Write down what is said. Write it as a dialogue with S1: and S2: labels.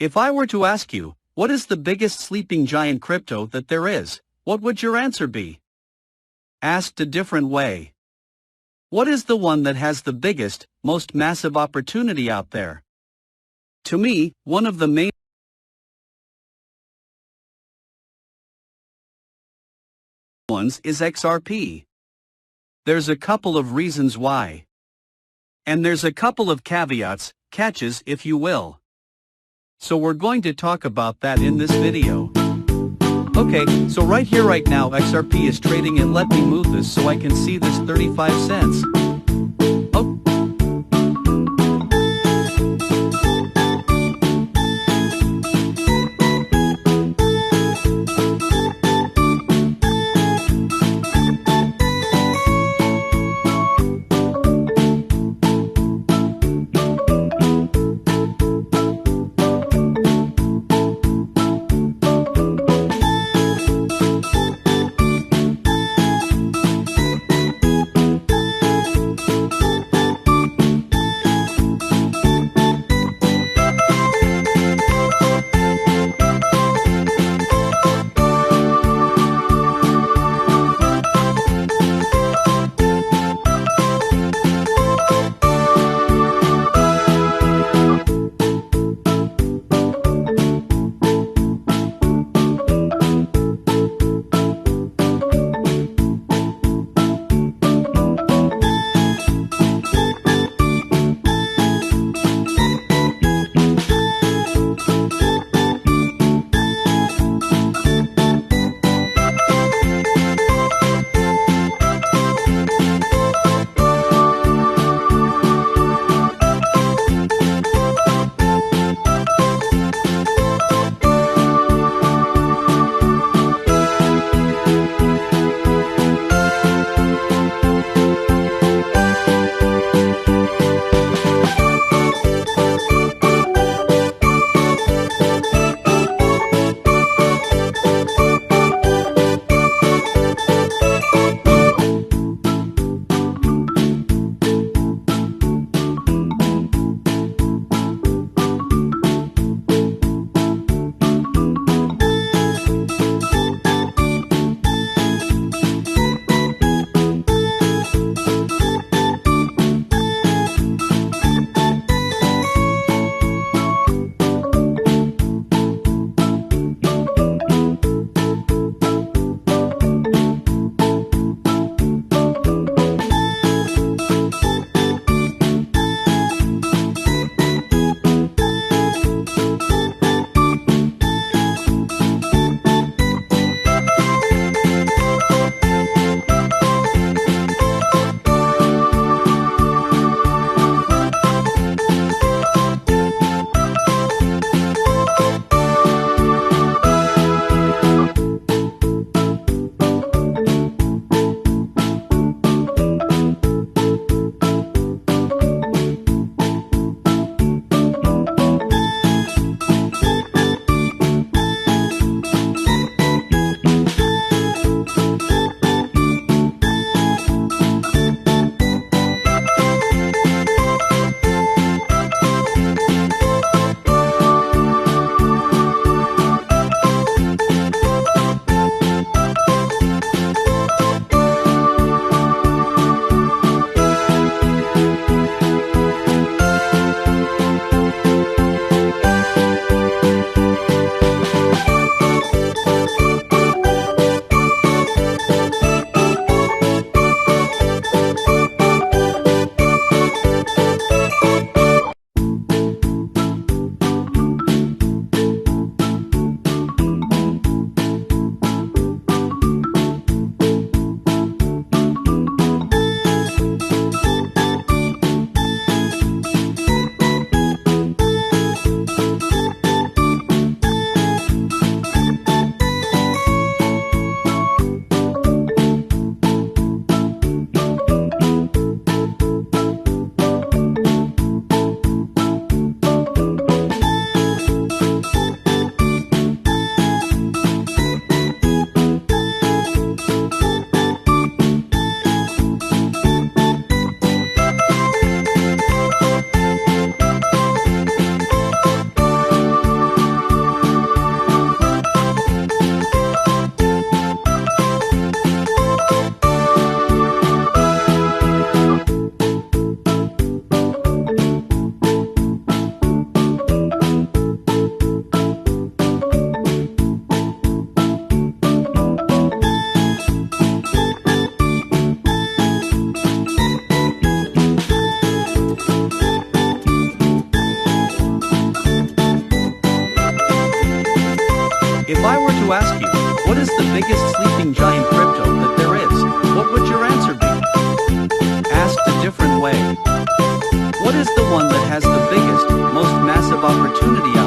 S1: If I were to ask you, what is the biggest sleeping giant crypto that there is, what would your answer be? Asked a different way. What is the one that has the biggest, most massive opportunity out there? To me, one of the main ones is XRP. There's a couple of reasons why. And there's a couple of caveats, catches if you will. So we're going to talk about that in this video. Okay, so right here right now XRP is trading, and let me move this so I can see this 35 cents. Oh. If I were to ask you, what is the biggest sleeping giant crypto that there is, what would your answer be? Asked a different way. What is the one that has the biggest, most massive opportunity